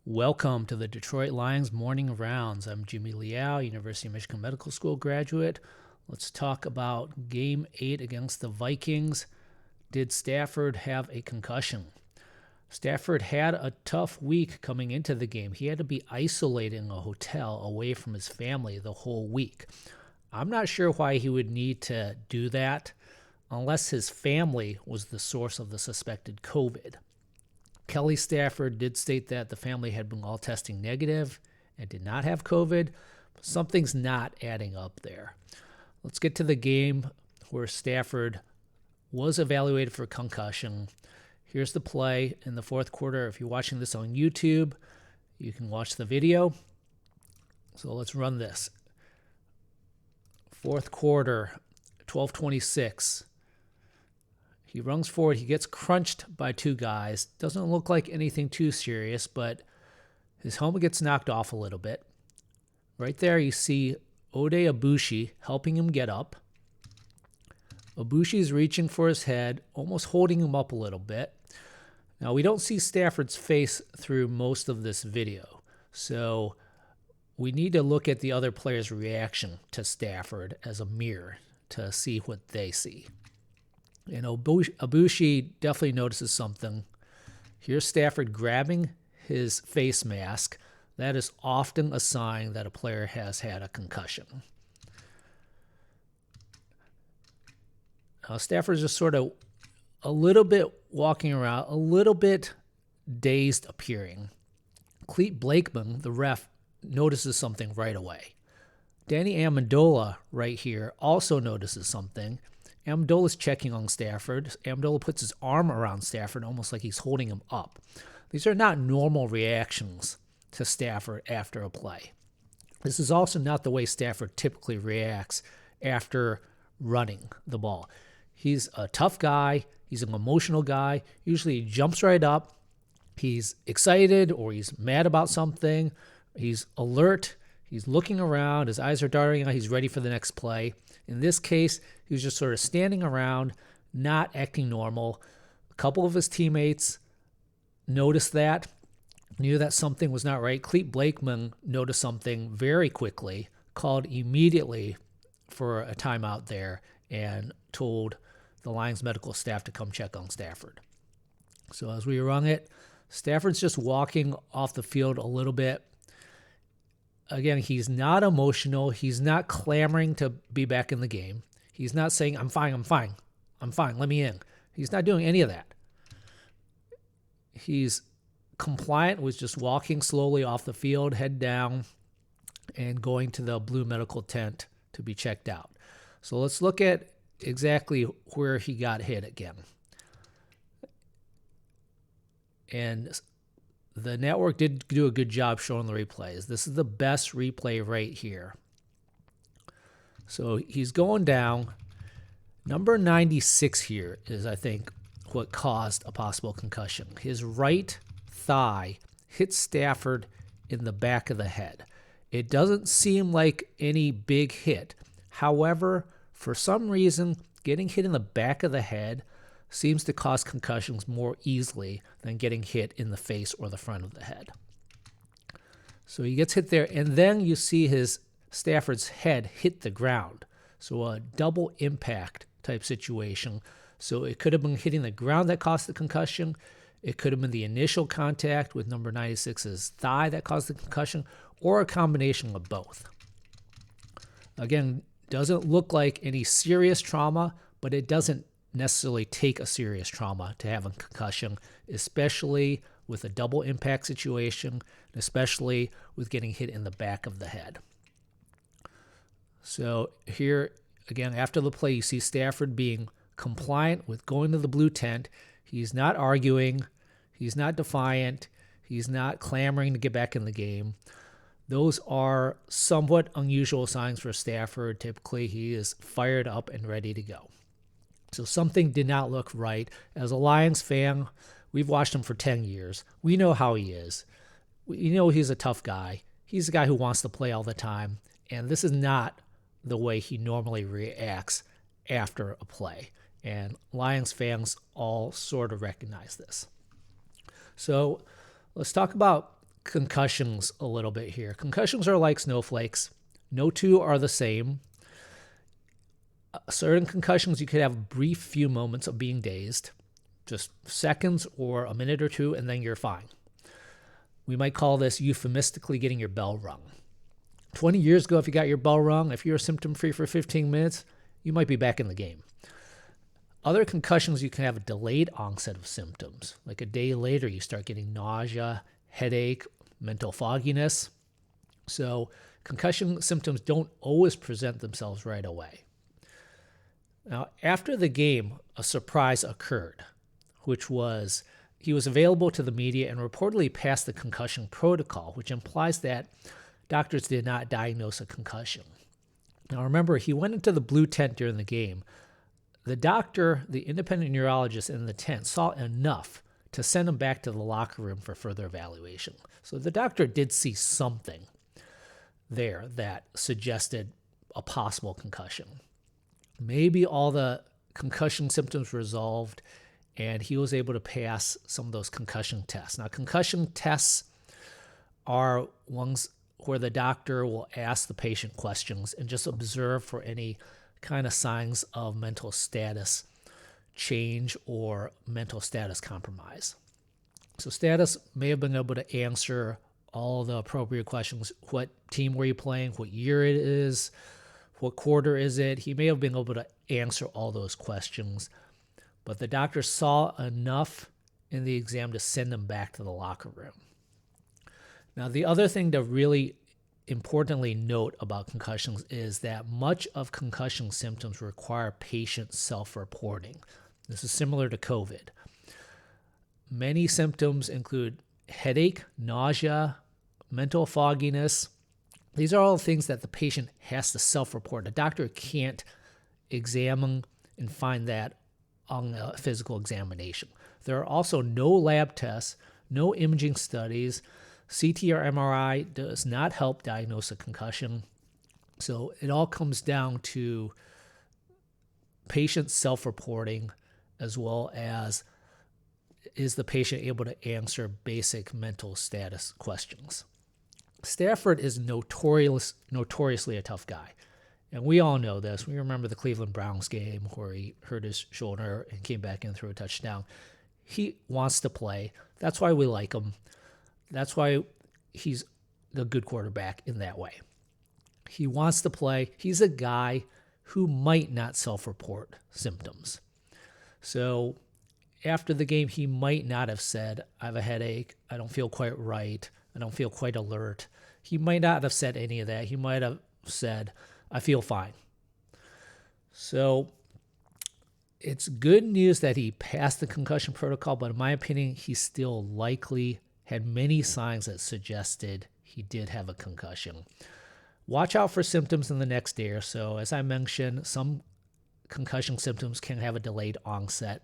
Welcome to the Detroit Lions Morning Rounds. I'm Jimmy Liao, University of Michigan Medical School graduate. Let's talk about Game 8 against the Vikings. Did Stafford have a concussion? Stafford had a tough week coming into the game. He had to be isolated in a hotel away from his family the whole week. I'm not sure why he would need to do that unless his family was the source of the suspected COVID. Kelly Stafford did state that the family had been all testing negative and did not have COVID. But something's not adding up there. Let's get to the game where Stafford was evaluated for concussion. Here's the play in the fourth quarter. If you're watching this on YouTube, you can watch the video. So let's run this. Fourth quarter, 12:26. He runs forward. He gets crunched by two guys. Doesn't look like anything too serious, but his helmet gets knocked off a little bit. Right there, you see Okudah Ibushi helping him get up. Ibushi's reaching for his head, almost holding him up a little bit. Now, we don't see Stafford's face through most of this video, so we need to look at the other players' reaction to Stafford as a mirror to see what they see. And Ibushi definitely notices something. Here's Stafford grabbing his face mask. That is often a sign that a player has had a concussion. Now, Stafford's just sort of a little bit walking around, a little bit dazed appearing. Clete Blakeman, the ref, notices something right away. Danny Amendola right here also notices something. Amendola's checking on Stafford. Amendola puts his arm around Stafford almost like he's holding him up. These are not normal reactions to Stafford after a play. This is also not the way Stafford typically reacts after running the ball. He's a tough guy. He's an emotional guy. Usually he jumps right up. He's excited or he's mad about something. He's alert. He's looking around. His eyes are darting out. He's ready for the next play. In this case, he was just sort of standing around, not acting normal. A couple of his teammates noticed that, knew that something was not right. Clete Blakeman noticed something very quickly, called immediately for a timeout there, and told the Lions medical staff to come check on Stafford. So as we run it, Stafford's just walking off the field a little bit. Again, he's not emotional. He's not clamoring to be back in the game. He's not saying, I'm fine, let me in. He's not doing any of that. He's compliant with just walking slowly off the field, head down, and going to the blue medical tent to be checked out. So let's look at exactly where he got hit again. And the network did do a good job showing the replays. This is the best replay right here. So he's going down. Number 96 here is, I think, what caused a possible concussion. His right thigh hit Stafford in the back of the head. It doesn't seem like any big hit. However, for some reason, getting hit in the back of the head seems to cause concussions more easily than getting hit in the face or the front of the head. So he gets hit there, and then you see Stafford's head hit the ground. So a double impact type situation. So it could have been hitting the ground that caused the concussion. It could have been the initial contact with number 96's thigh that caused the concussion, or a combination of both. Again, doesn't look like any serious trauma, but it doesn't necessarily take a serious trauma to have a concussion, especially with a double impact situation, especially with getting hit in the back of the head. So here, again, after the play, you see Stafford being compliant with going to the blue tent. He's not arguing. He's not defiant. He's not clamoring to get back in the game. Those are somewhat unusual signs for Stafford. Typically, he is fired up and ready to go. So something did not look right. As a Lions fan, we've watched him for 10 years. We know how he is. We know he's a tough guy. He's a guy who wants to play all the time. And this is not the way he normally reacts after a play. And Lions fans all sort of recognize this. So let's talk about concussions a little bit here. Concussions are like snowflakes. No two are the same. Certain concussions, you could have a brief few moments of being dazed, just seconds or a minute or two, and then you're fine. We might call this euphemistically getting your bell rung. 20 years ago, if you got your bell rung, if you're symptom-free for 15 minutes, you might be back in the game. Other concussions, you can have a delayed onset of symptoms. Like a day later, you start getting nausea, headache, mental fogginess. So concussion symptoms don't always present themselves right away. Now, after the game, a surprise occurred, which was he was available to the media and reportedly passed the concussion protocol, which implies that doctors did not diagnose a concussion. Now, remember, he went into the blue tent during the game. The doctor, the independent neurologist in the tent, saw enough to send him back to the locker room for further evaluation. So the doctor did see something there that suggested a possible concussion. Maybe all the concussion symptoms resolved and he was able to pass some of those concussion tests. Now, concussion tests are ones where the doctor will ask the patient questions and just observe for any kind of signs of mental status change or mental status compromise. So status may have been able to answer all the appropriate questions. What team were you playing? What year it is? What quarter is it? He may have been able to answer all those questions, but the doctor saw enough in the exam to send him back to the locker room. Now, the other thing to really importantly note about concussions is that much of concussion symptoms require patient self-reporting. This is similar to COVID. Many symptoms include headache, nausea, mental fogginess. These are all things that the patient has to self-report. A doctor can't examine and find that on a physical examination. There are also no lab tests, no imaging studies. CT or MRI does not help diagnose a concussion. So it all comes down to patient self-reporting, as well as is the patient able to answer basic mental status questions. Stafford is notoriously a tough guy. And we all know this. We remember the Cleveland Browns game where he hurt his shoulder and came back and threw a touchdown. He wants to play. That's why we like him. That's why he's the good quarterback in that way. He wants to play. He's a guy who might not self-report symptoms. So after the game, he might not have said, I have a headache, I don't feel quite right, I don't feel quite alert. He might not have said any of that. He might have said, I feel fine. So it's good news that he passed the concussion protocol, but in my opinion, he still likely had many signs that suggested he did have a concussion. Watch out for symptoms in the next day or so. As I mentioned, some concussion symptoms can have a delayed onset.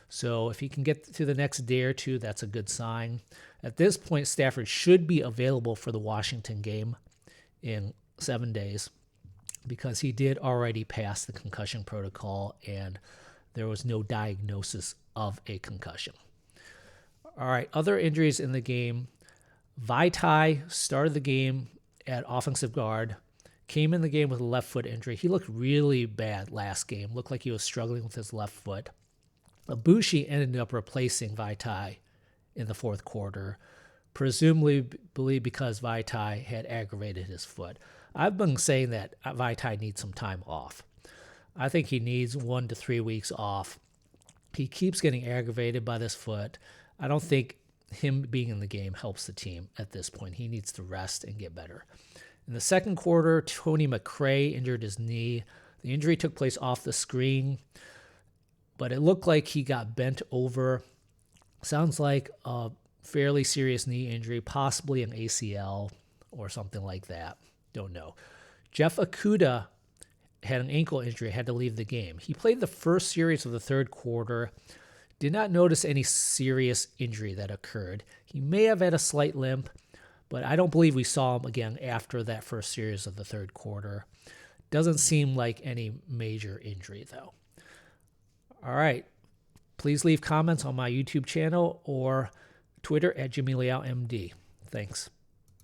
So if he can get to the next day or two, that's a good sign. At this point, Stafford should be available for the Washington game in 7 days because he did already pass the concussion protocol and there was no diagnosis of a concussion. All right, other injuries in the game. Vaitai started the game at offensive guard, came in the game with a left foot injury. He looked really bad last game, looked like he was struggling with his left foot. Ibushi ended up replacing Vaitai in the fourth quarter, presumably because Vaitai had aggravated his foot. I've been saying that Vaitai needs some time off. I think he needs 1 to 3 weeks off. He keeps getting aggravated by this foot. I don't think him being in the game helps the team at this point. He needs to rest and get better. In the second quarter, Tony McRae injured his knee. The injury took place off the screen, but it looked like he got bent over. Sounds like a fairly serious knee injury, possibly an ACL or something like that. Don't know. Jeff Okudah had an ankle injury, had to leave the game. He played the first series of the third quarter. Did not notice any serious injury that occurred. He may have had a slight limp, but I don't believe we saw him again after that first series of the third quarter. Doesn't seem like any major injury, though. All right. Please leave comments on my YouTube channel or Twitter at Jimmy Liao MD. Thanks.